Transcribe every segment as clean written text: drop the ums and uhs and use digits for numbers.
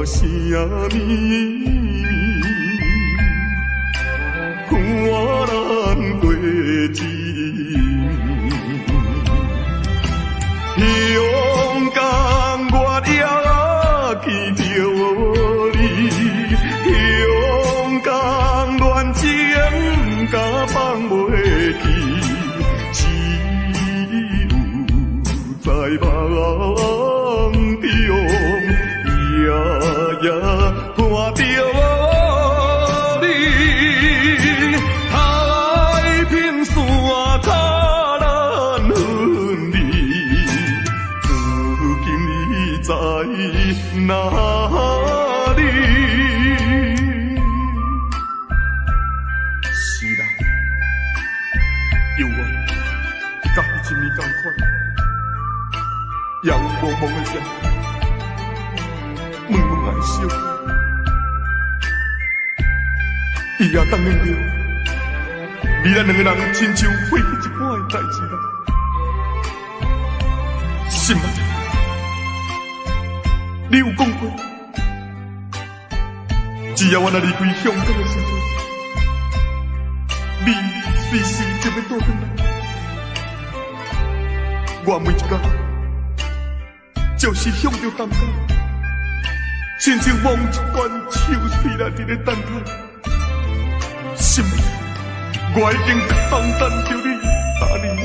声咪咪，我难过情。勇敢我也见着你，勇敢恋情甲放袂记，只有在梦中夜夜看着你，太平山卡难分离，如今你在哪里？是啦，犹原甲以前同款，阳蒙蒙的声，问问爱惜，伊也当然了，你咱两个人亲像过去一半的代志啦，是吗？你有讲过，只要我若离开香港的时阵，你随时就要倒转来。我每一天就是向着感觉，亲像望一罐秋水来伫咧等待。心，我已经空等着你8年了。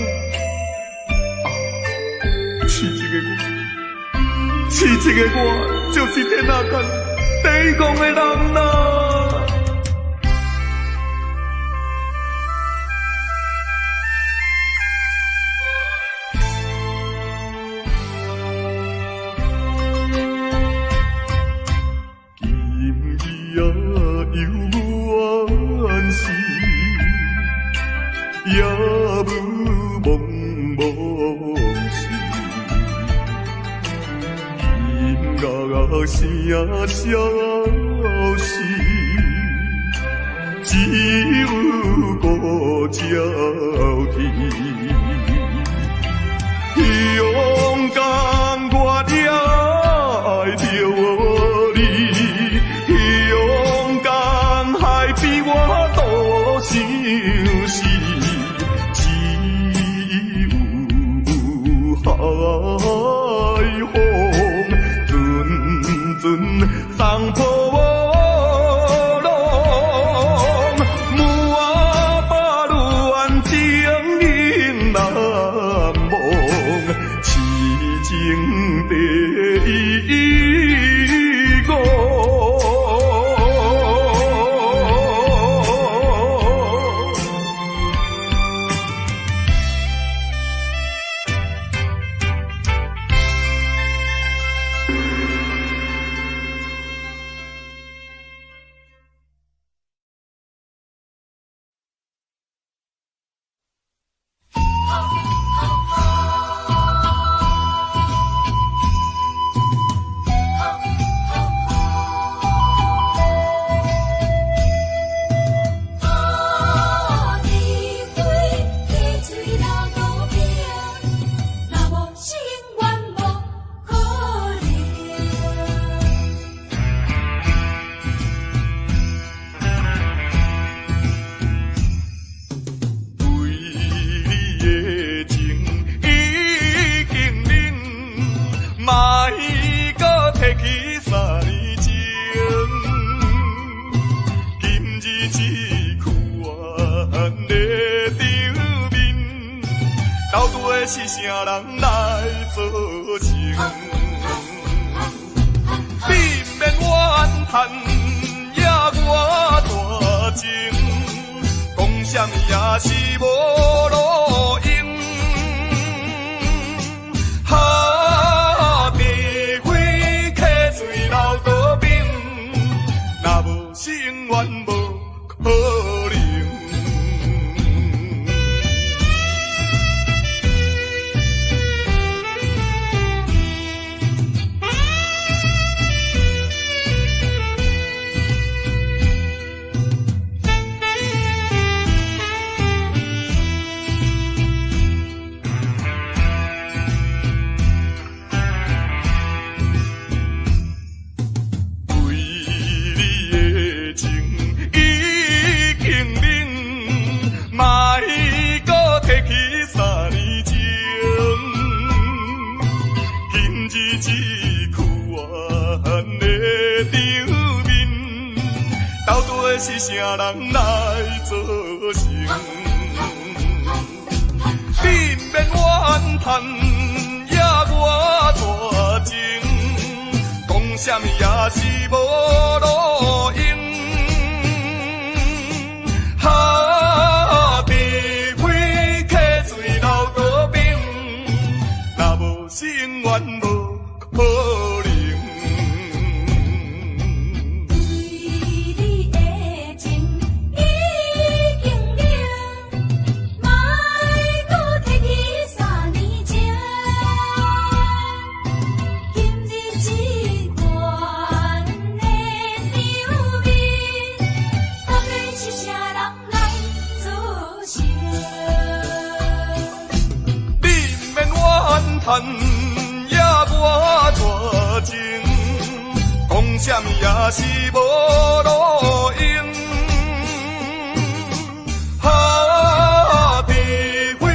痴情的我，痴情的我，就是天下间第一讲的人啦。也无茫茫事，音乐声消失，只有孤鸟啼。勇敢我也爱着你，勇敢还比我多想死。海风阵阵送破浪，满把恋情意难忘，痴情第一个。是啥人来做情？避免怨叹也我大情，讲啥物也是无路用。地火客水流倒冰，若无心愿无可能。是啥人来做成？你不免怨叹，也我大情，讲什么也是无路用。哈，地位客水流多冰，若无是永远无可能。也我大情，讲什么也是无路用。哈，地位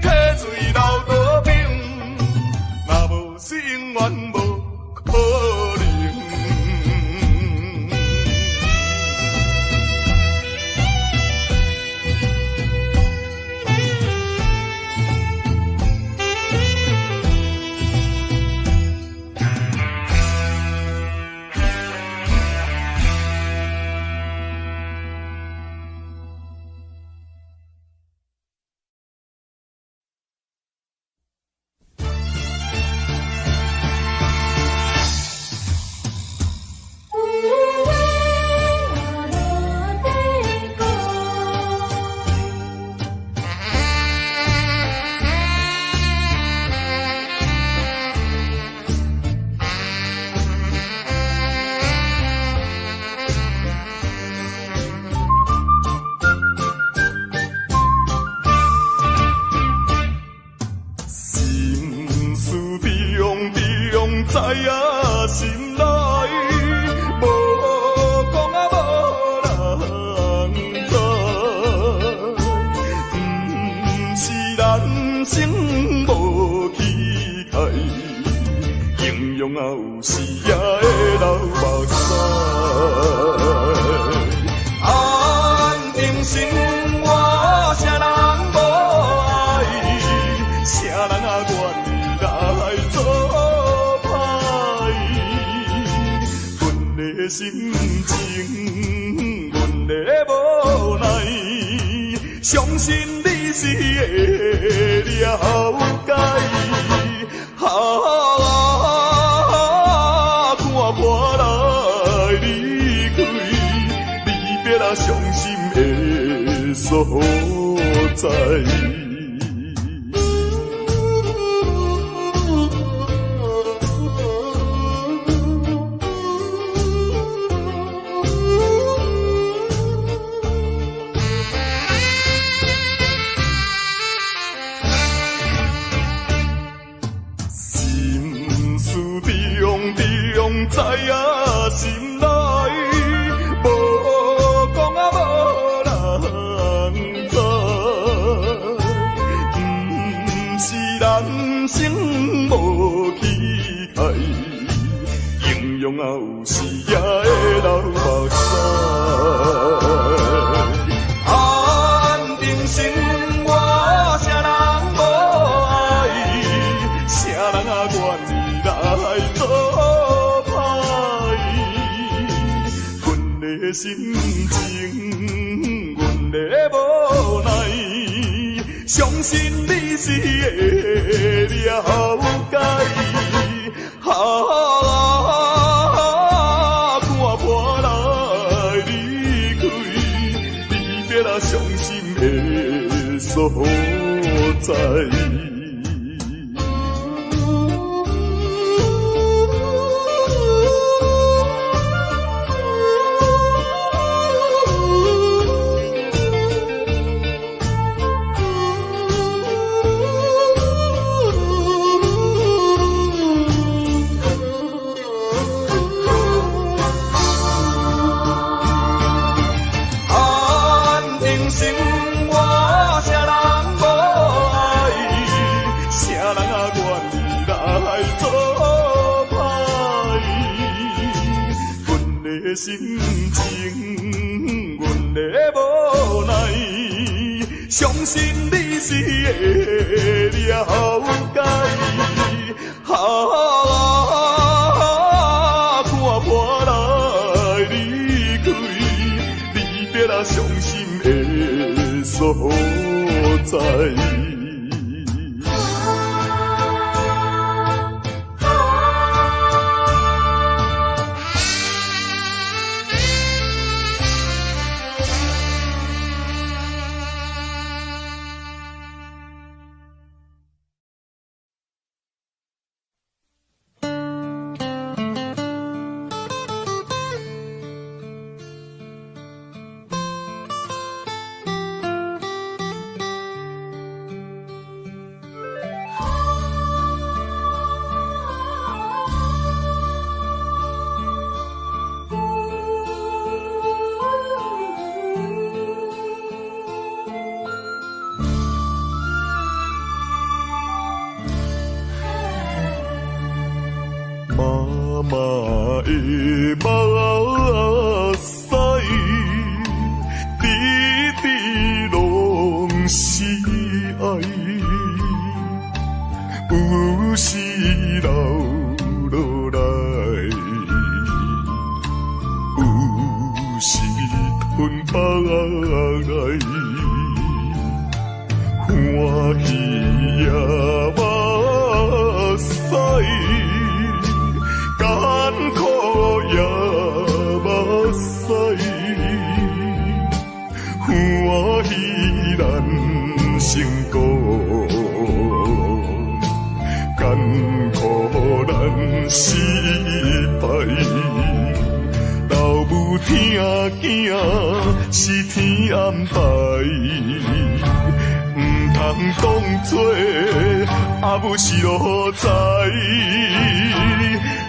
客水流多冰，若无是永远无可能。知影心内，无讲啊无人知，不是人生无期待，形容啊有时也会流目屎。安定生活，啥人无爱，啥人啊愿意来做？心情，阮的无奈，相信你是会了解。看破来离开，离别啊伤心的所在。知影心内，无讲啊无人知，不是人生无期待，形容啊有时也会流目屎。安定生活，啥人无爱，啥人啊愿意来做？心情，阮的无奈，相信你是会了解。看破来离开，离别啊伤心的所在。心情，的无奈，相信你是会了解。看破来离开，离别了伤心的所在。妈妈的目屎，滴滴拢是爱，有时流落来，有时吞巴来，欢喜也目屎。艰苦也目屎，欢喜咱成功，艰苦咱失败。老母听囝是天安排，唔通当作阿母是路在。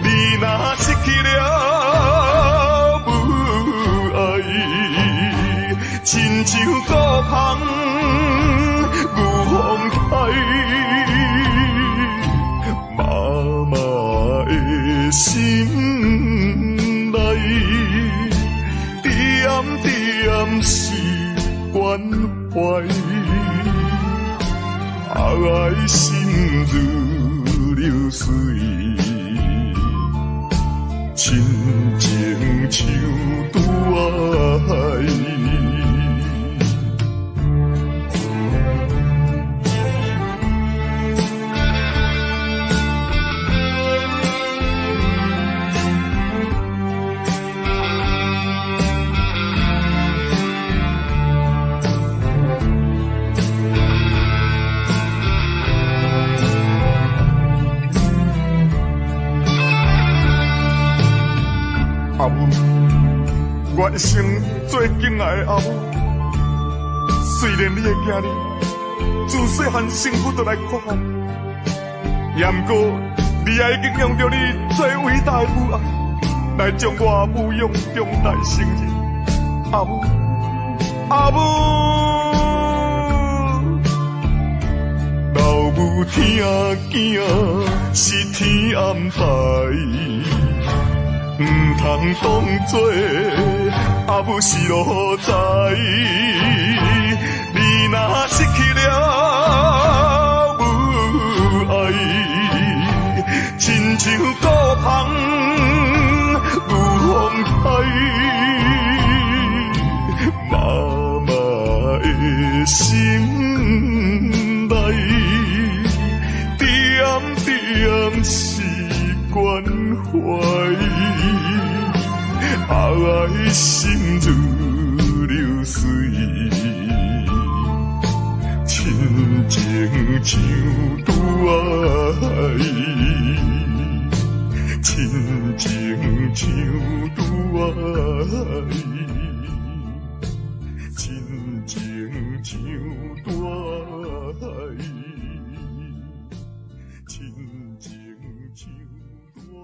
你若失去了母爱，亲像孤芳有风开。妈妈的心内，点点是关怀，爱心如流水。亲情像拄爱，阿母，我一生最敬爱的阿母。虽然你的囝儿自细汉生父就来看我，也毋过你也已经用着你最伟大的母爱来将我母养长大成人。阿母，阿母，老母听囝是天安排。唔通当作阿母是路在，你若失去了母爱，亲像孤芳有风开。妈妈的心内，点点是关怀。爱心如流水，亲情像拄爱，亲情像拄爱，亲情像拄爱，亲情像拄爱。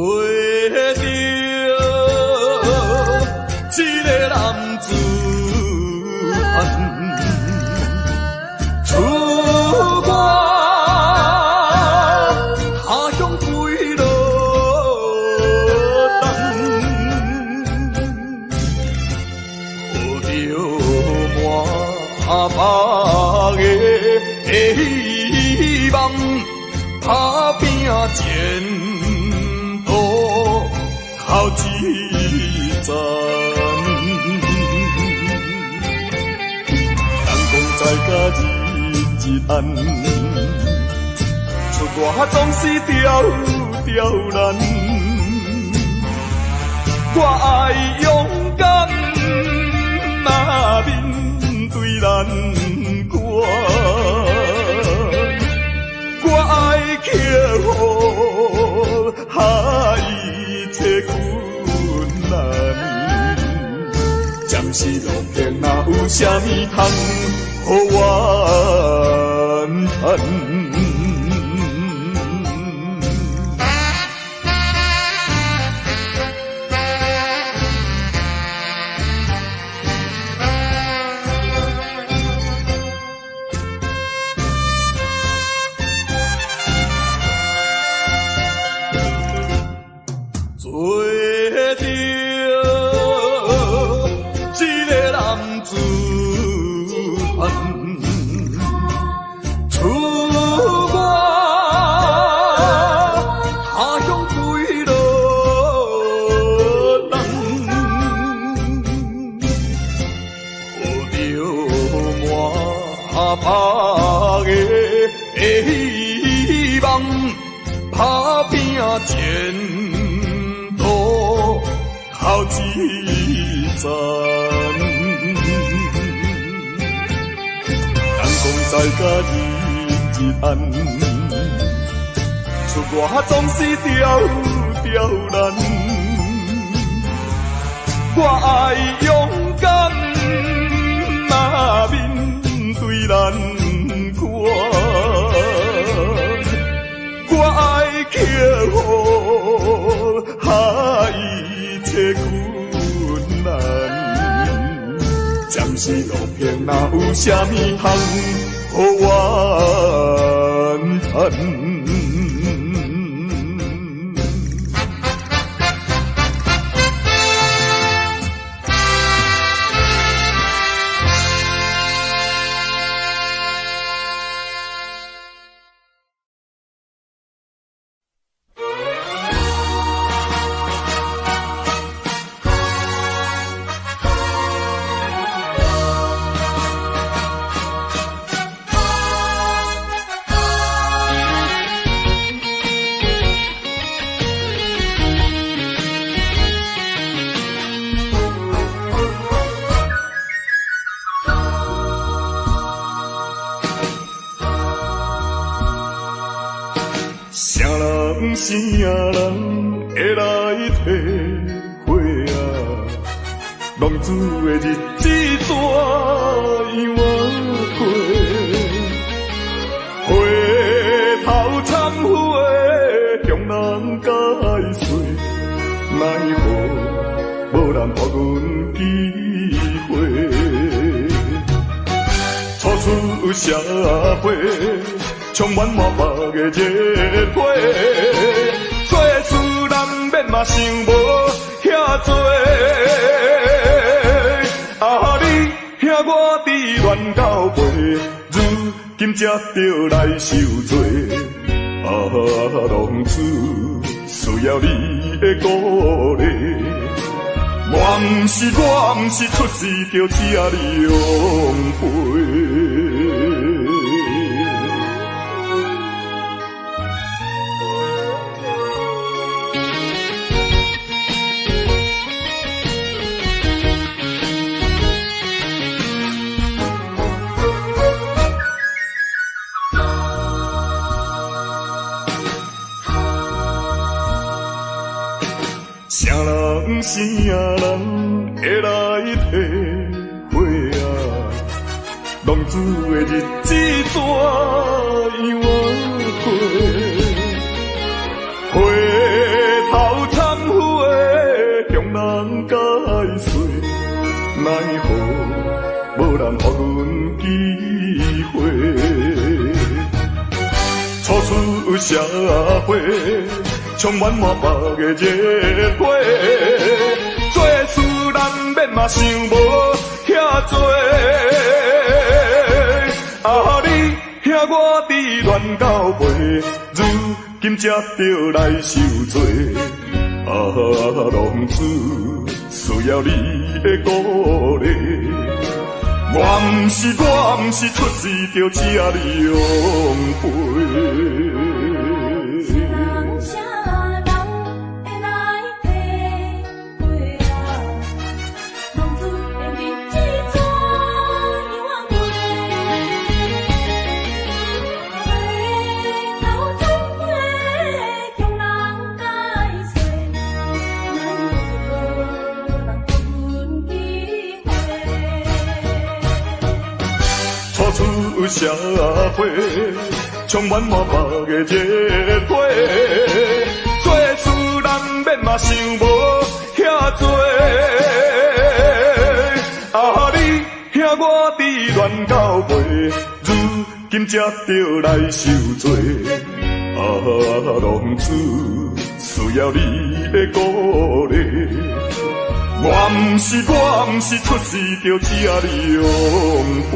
着一个男子汉，出外他乡归路东，抱着满腹的希望，打拼前途靠一站。在甲日日暗，出外总是刁难。我爱勇敢，若面对难关，我爱克服一切困难。暂时路边哪有啥物通？好怨叹。打拼前途靠一站，人讲在甲日日暗，出外总是刁难。我爱勇敢，若面对难关。我爱克服一切困难，暂时路偏哪有啥物通好怨叹。啥人会来体会啊？浪子的日子怎样过？回头忏悔，向人解释，奈何无人给阮机会？初出社会。充满满腹的热血，做事难免嘛想无遐多。啊，你听我伫乱到背，如今才着来受罪。啊，浪子需要你的鼓励，我毋是出世着请你养陪。啥人会来体会啊？浪子的日子怎样过？回头奈何无人予阮机会。初出社会，充满满腹的热血，做事难免嘛想无遐多。啊，你兄我伫乱到尾，如今才着来受罪。啊，浪子需要你的鼓励。我毋是出世就这样陪。啥人会来体会啊？浪子的日子怎样过？回头总会向人解释，奈何无人予阮机会。初出社会，充满满腹的热血，做事难免嘛想无遐多。啊，你兄我伫乱到尾，如今才着来受罪。啊，浪子需要你的鼓励。我毋是出世就这样陪。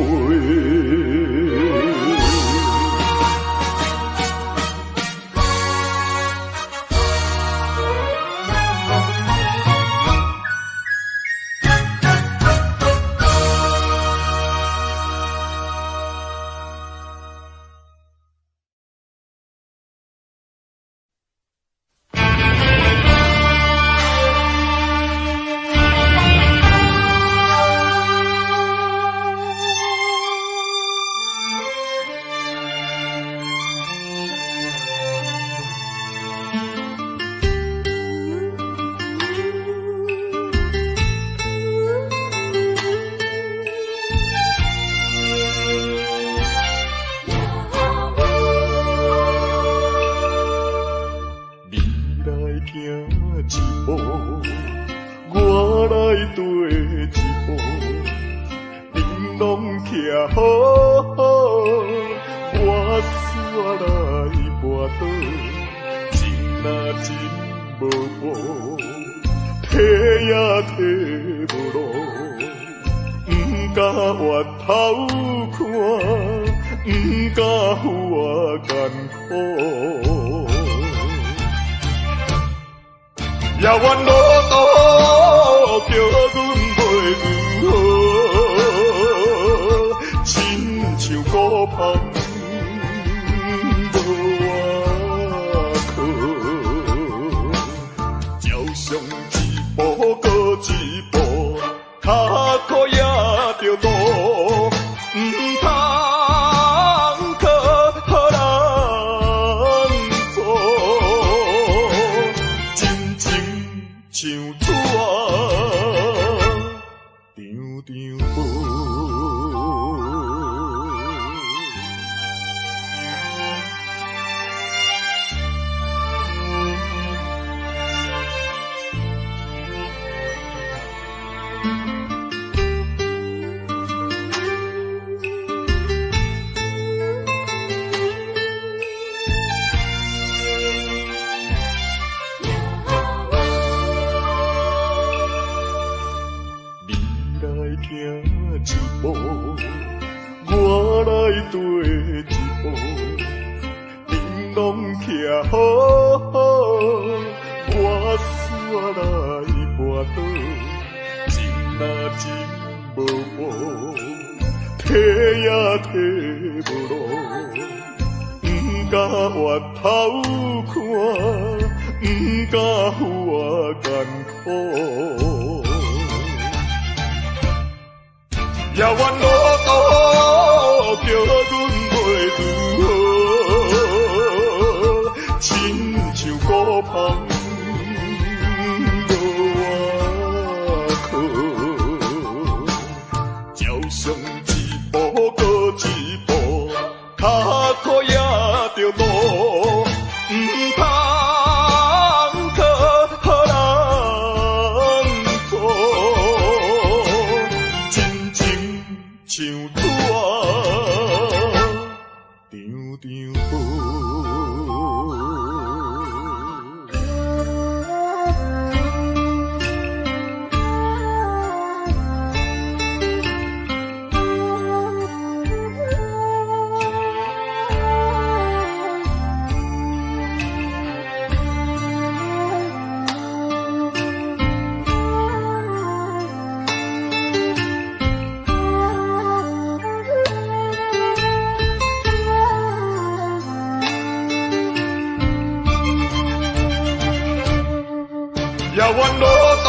路途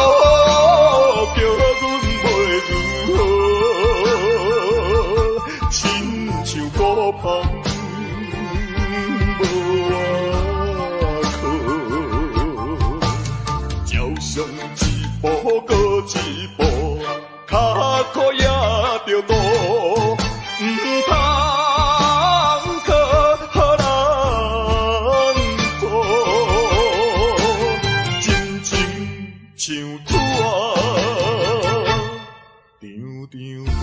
叫阮袂如何，亲像孤芳无外靠，照常一步过一步，脚苦也着渡，唔通靠人做，真情像土场场无。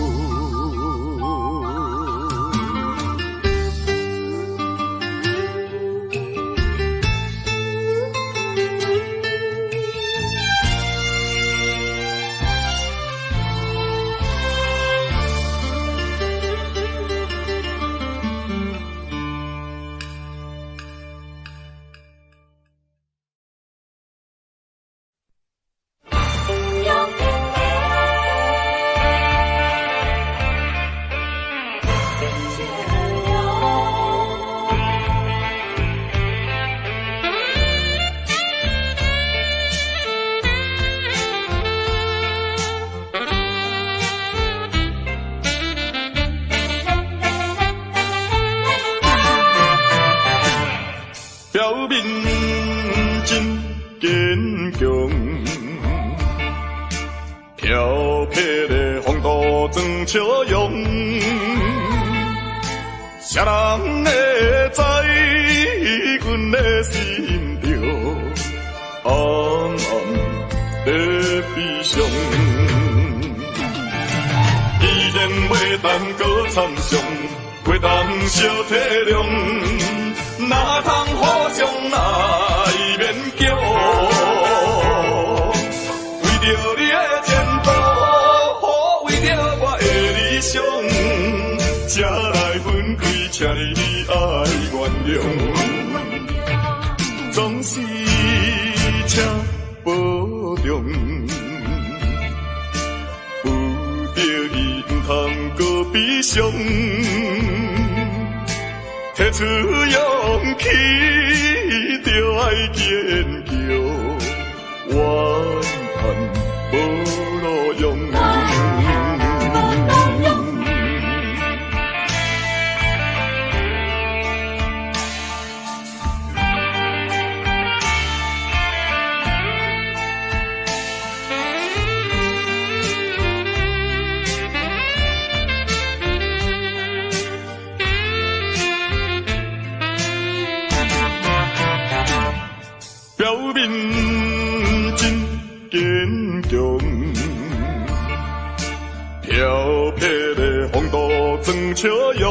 表面真坚强，漂泊的风度装笑容，谁人会知阮的心着暗暗在悲伤，依然袂当搁参详，袂当小体谅。哪通互相来勉强？为着你的前途，为着我的理想，才来分开，请你爱原谅。总是请保重，不得已唔通搁悲伤。提出勇气，就爱坚强，怨叹无路用。表面真坚强，漂泊的风度装笑容，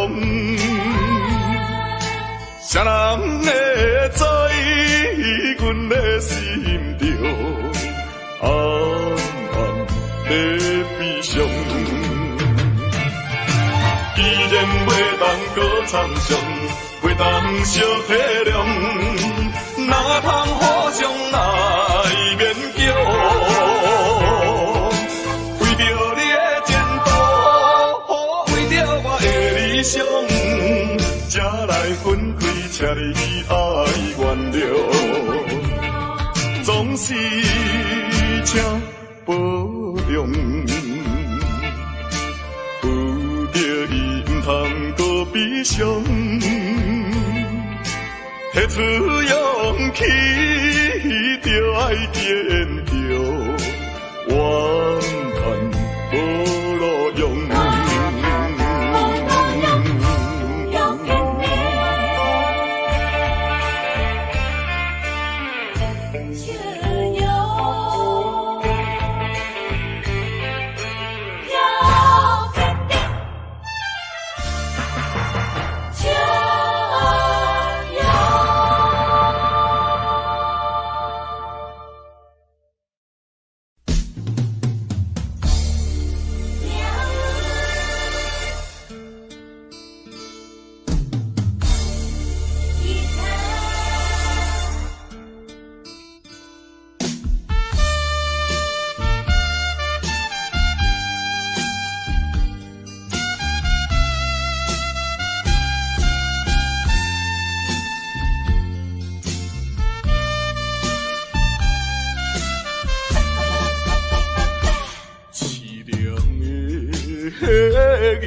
谁人会知阮的心着暗暗在悲伤，依然袂当搁参详，袂当小体谅。哪通互相来勉强？为着你的前途，为着我的理想，才来分开，请你爱原谅。总是请保重，不得已唔通搁悲伤。提出勇气，就爱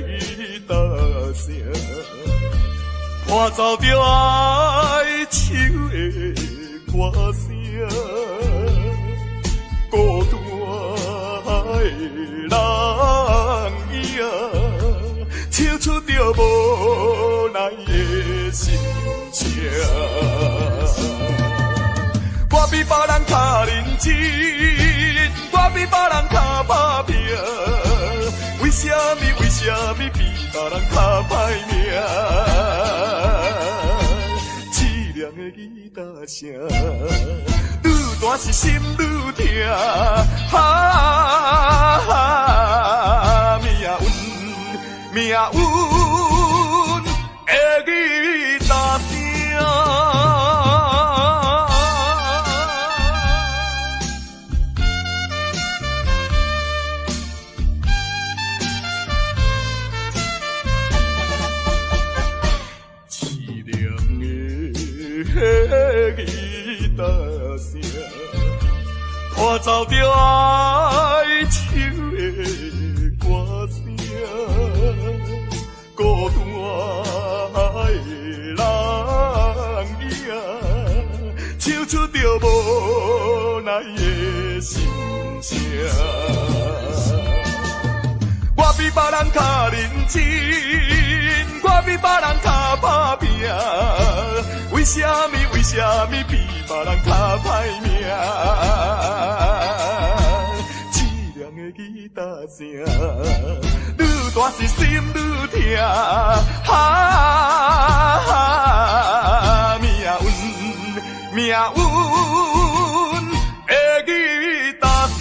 吉他声，伴奏着哀愁的歌声，孤单的人影，唱出着无奈的心情。我比别人较认真，我比别人较打拼，为什么比别人较歹命？凄凉的吉他声，愈大是心愈痛，命运的吉他声。吉他声，伴奏着哀愁的歌声，孤单的人影，唱出着无奈的心情。我比别人较认真，我比别人较打拼，为什么比别人较歹命？凄凉的吉他声，愈大是心愈痛，命运的吉他声。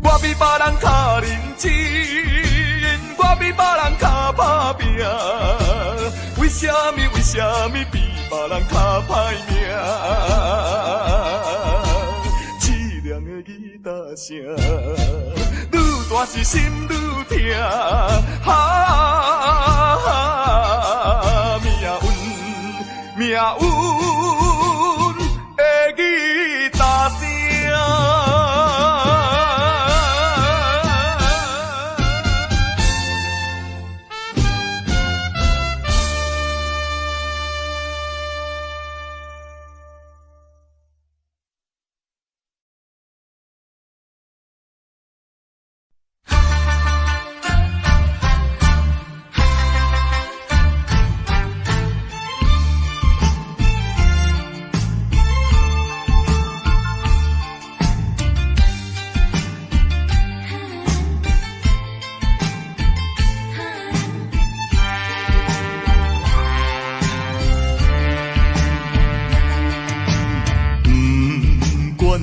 我比别人较认真，我比别人较打拼，为什么比别人较歹命？凄凉的吉他声，愈大是心愈痛，命运的吉他声。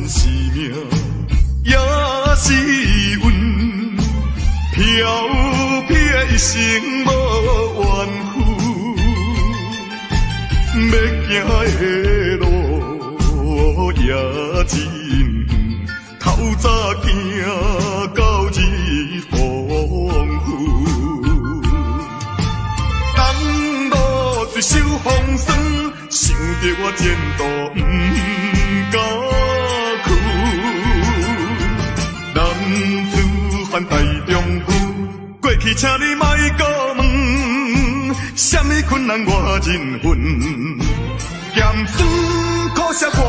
是命，也是运，飘撇的一生无怨恨，要行的路也真远，透早行到日黄昏，当路最受风霜，想着我前途不甘。男子汉大丈夫，过去请你莫搁问，什么困难我忍恨，咸酸苦涩我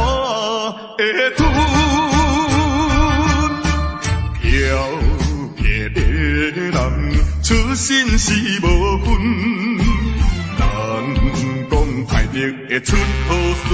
会吞，飘撇的人出身是无分，人讲歹得会出好孙。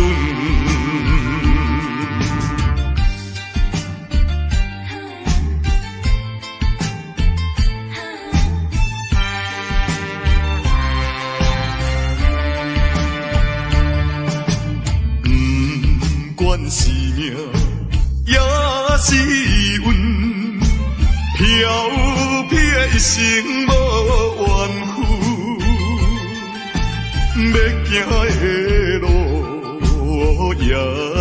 管是命，也是运，飘撇一生无怨恨，要行的路也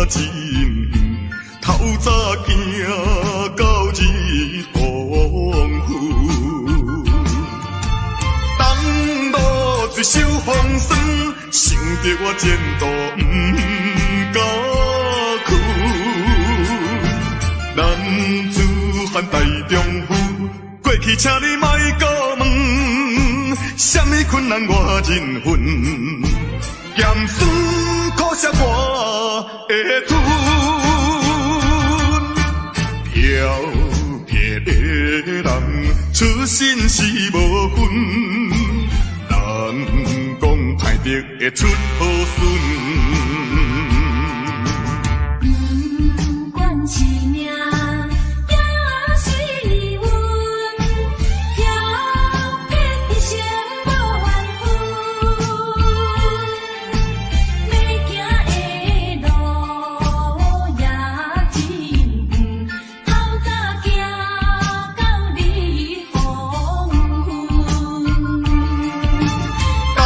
真远，透早行到日黄昏。当路一手风霜，想着我前途不敢去。男子汉大丈夫，过去请你莫搁问，什么困难我忍恨，咸酸苦涩我会吞。漂泊的人出身是无分，人讲歹得会出好孙。不管是命也是运，漂泊一生无怨恨。要行的路也真远，透早行到日黄昏。当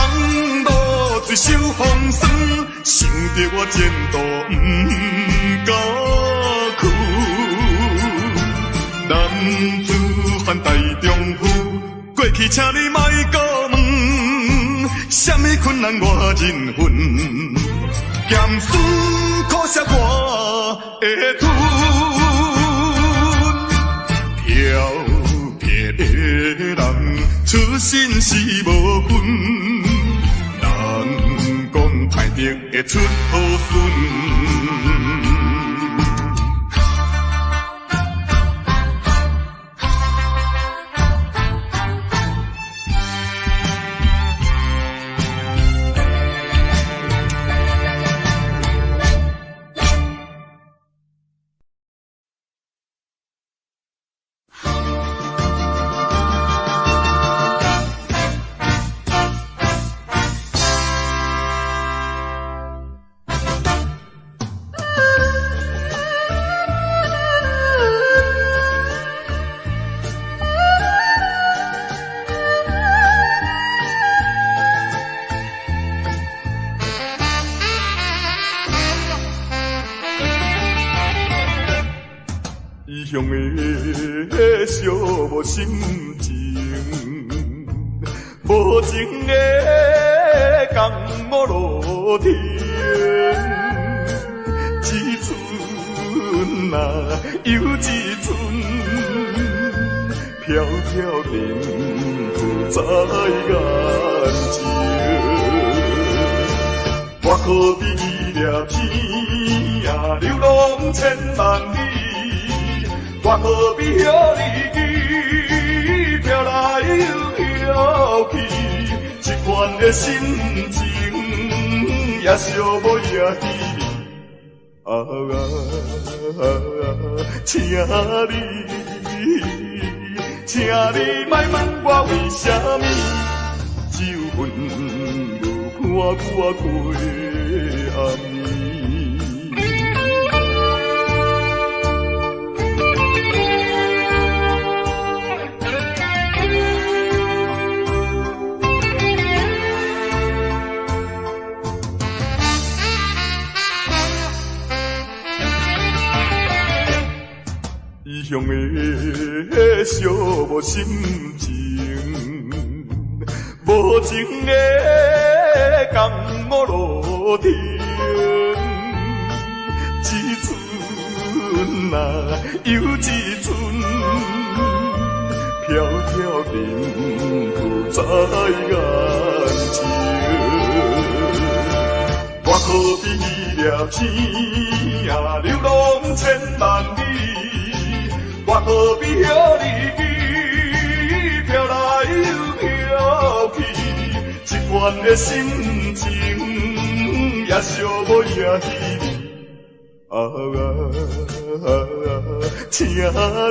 路一手风霜，想着我前途不敢去。男子汉大丈夫，过去请你莫搁问，什么困难我忍恨，咸酸苦涩我会吞。漂泊的人出身是无分，人讲歹得会出好孙。异乡的寂寞心情，无情的江无路天，一寸啊又一寸，飘飘然浮在眼前。我可比伊掠天啊，流浪千万里。我何必向你飘来又飘去，这款的心情也寂寞也稀微。请你莫问我为什么，只有阮无看我过暗暝。异乡的寂寞心情，无情的江无路天，一寸啊又一寸，飘飘然浮在眼前。我可比掠天啊，流浪千万里。我何必向你飘来又飘去，这款的心情也寂寞也稀微。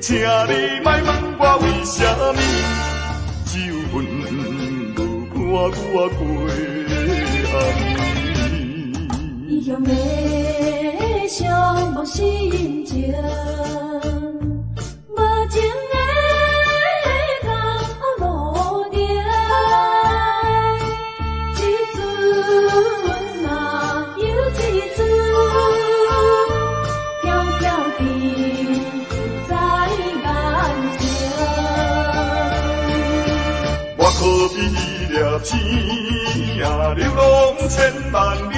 请你莫问我为什么，只有阮无看我过暗暝。异乡的寂寞心情，无情的江路亭，掠天啊，流浪千万里，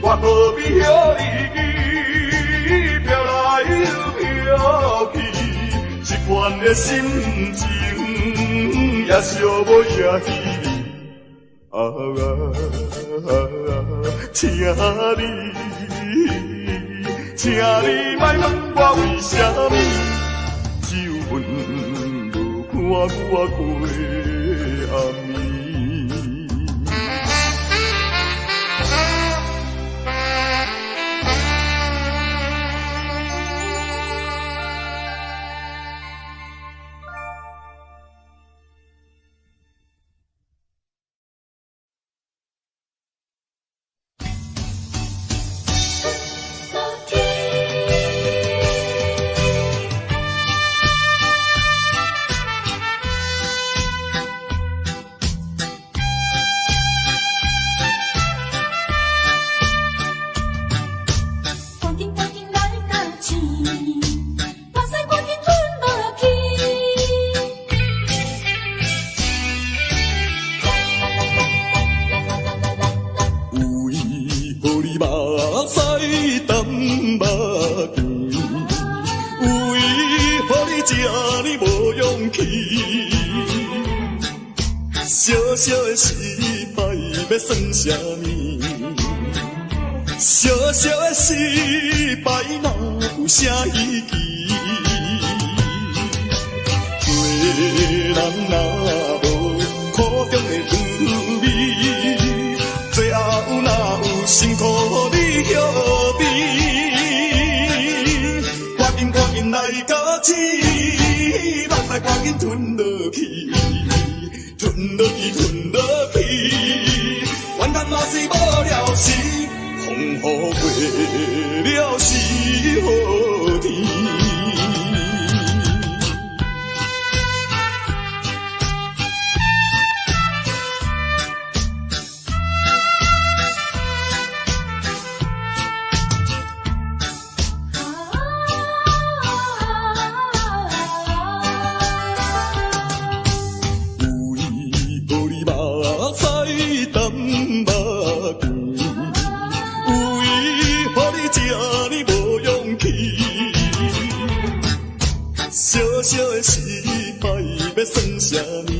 我何必遐离奇，飘来又飘去，这款的心情也寂寞也稀微。请你莫问我为什么，只有阮无看我过暗暝。小的失败要算啥物？小小的失败哪有啥意义？做人若无苦中的滋味，最后哪有辛苦你晓得？赶紧来到起，目屎赶紧吞落去。吞落去，吞落去，怨叹嘛是无了时，风雨过了是好天。小的失败要算啥物？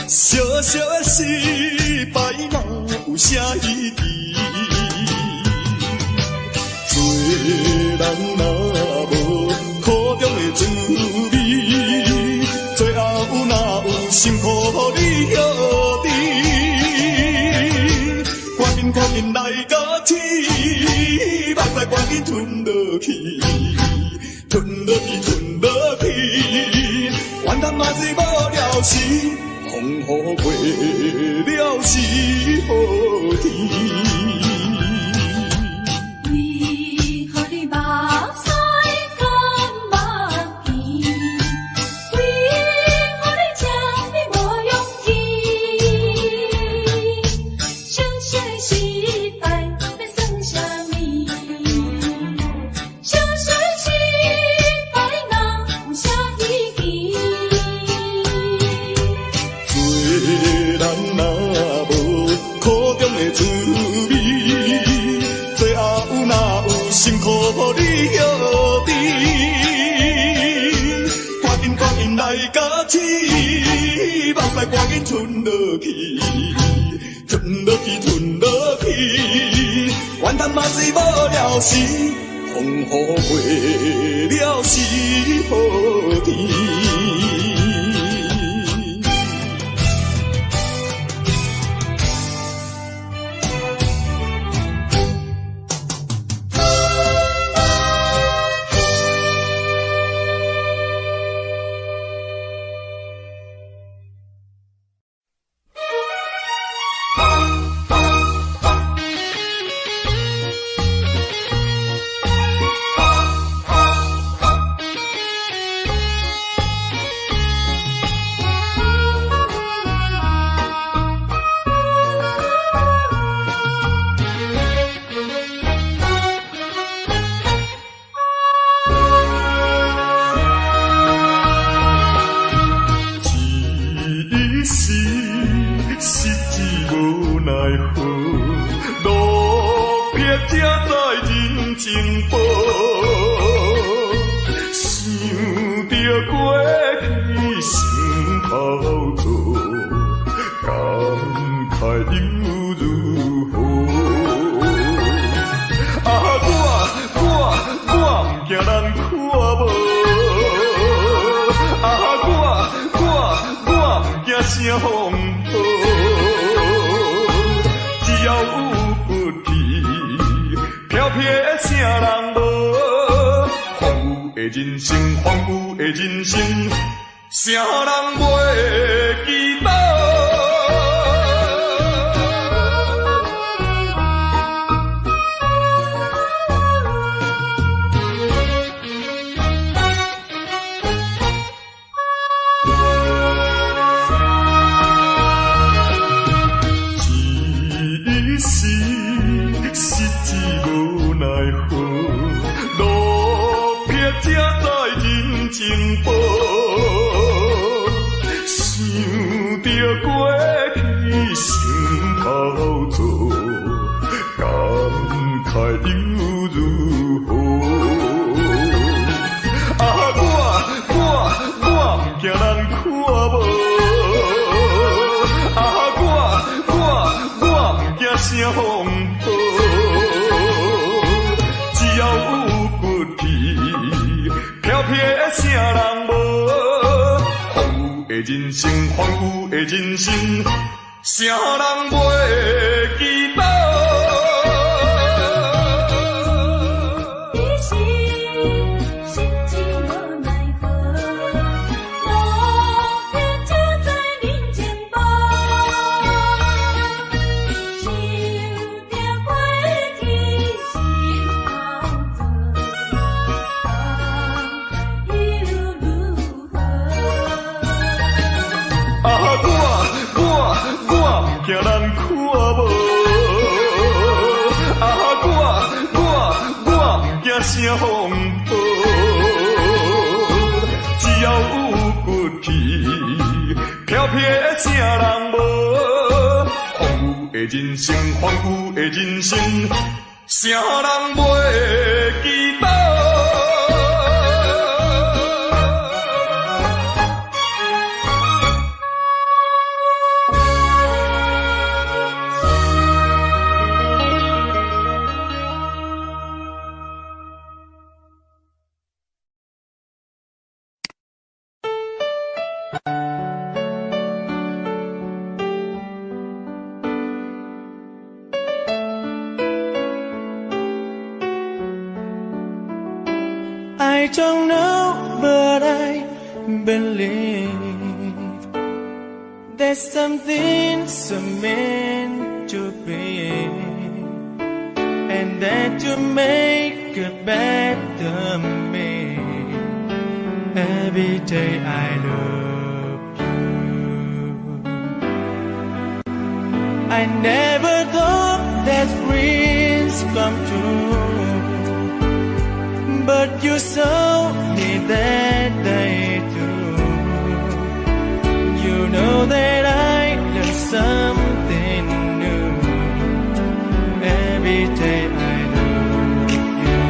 小小的失败哪有啥意义？做人若无苦中的滋味，最后哪有辛苦你晓得？赶紧来到起，目屎赶紧吞落去。吞落去，吞落去，怨叹嘛是无了时，风雨过了是好天。为何你目屎甘目甜？为何你这么无勇气？小小的失败要算啥物？小小的失滋味，最后哪有辛苦你晓得？赶紧来到起，目屎赶紧吞落去，吞落去，吞落去，怨叹嘛是无了时，风雨过了是好天。过去心头做，感慨又如何？啊，我不惊人看无，啊，我不惊啥风暴，只要有骨气，飘飘的啥人无？荒芜的人生，荒芜的人生，啥人袂记得？情报，想着过去心头做，感慨又如何？啊，我不惊人看无，啊，我不惊啥风暴，只要有骨气，飘飘的啥人无？荒芜的人生，荒芜的人生，啥人袂记得？惊人看无，啊，我不惊啥风暴，只要有骨气，飘飘的啥人无？荒芜的人生，荒芜的人生，啥人袂记得？I don't know, but I believe there's something so meant to be, and that you make a better me. Every day I love you. I never thought that dreams come true, but you saw me that day too. You know that I learned something new. Every day I love you.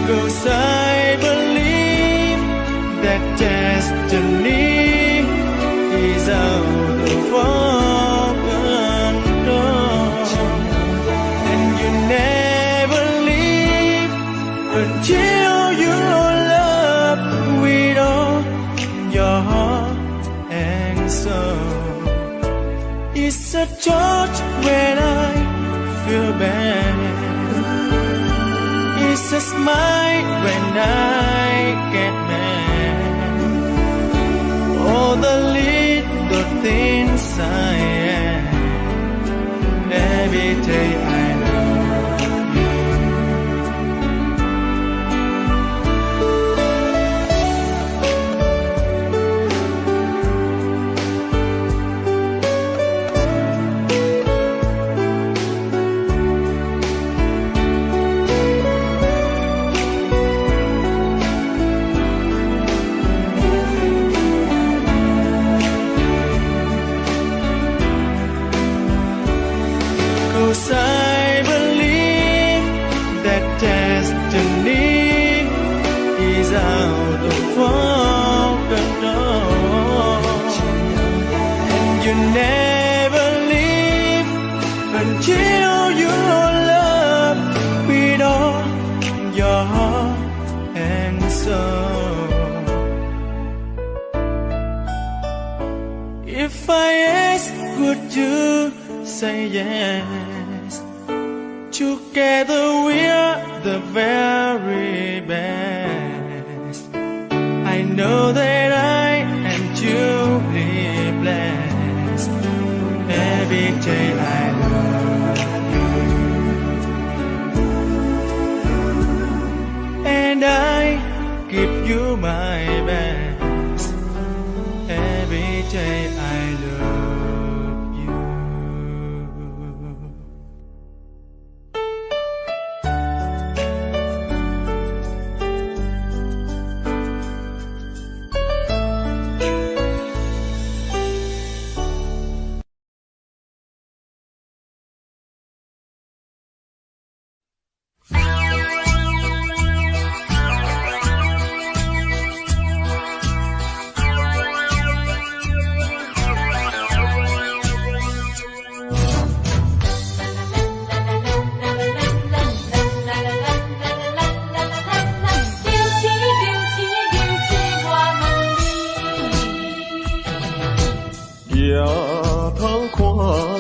'Cause I believe that destiny is out of our control, and you never leave until you're loved with all your heart and soul. It's a touch when I feel bad, it's a smile when I get mad. All the little things I am, every day I love you. Cause I your heart and soul. If I ask, would you say yes? Together we're the very best. I know that I am truly blessed. Every day I love you, and I give you my best. Every day I love you.抬头看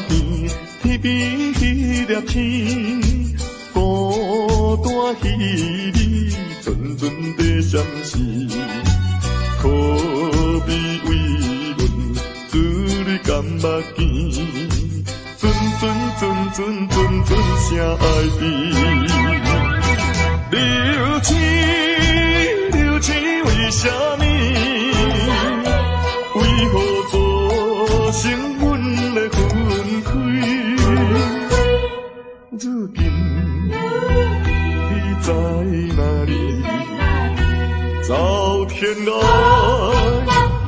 见天边迄粒星，孤单彼你阵阵在闪烁，可比为阮珠泪甘目镜，阵阵阵阵阵阵声爱悲。流星流星为什么？为何做成阮的分开？如今你在哪里？走天涯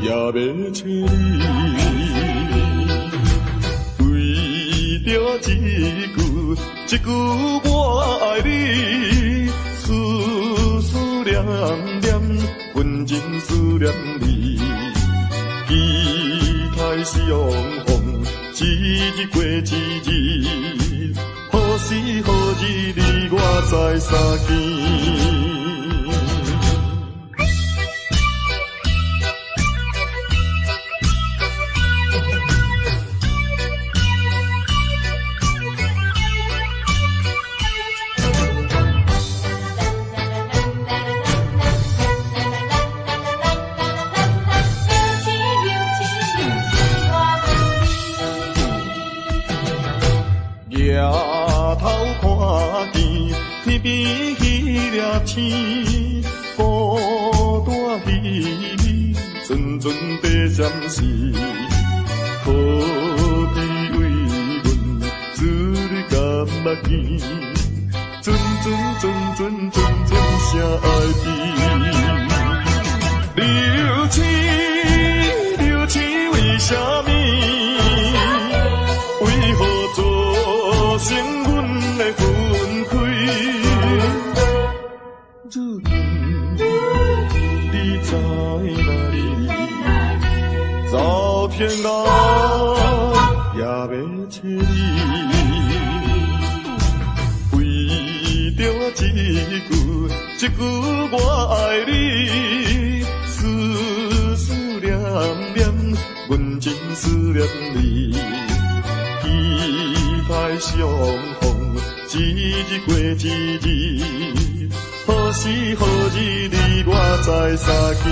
也要找你，为着一句我爱你，思思念念，阮真思念你。期待相逢，一日过一日，何时何日你我再相见？抬头看见天边迄粒星，孤单彼你阵阵在闪烁，可比为阮珠泪甘目镜，阵阵阵阵阵阵声爱悲。流星流星为什么？为何做成阮的分开？如今你在哪里？走天涯也要找你，为着一句我爱你，思思念念，阮真思念你。期待相逢，一日过一日，何时何日你我再相见？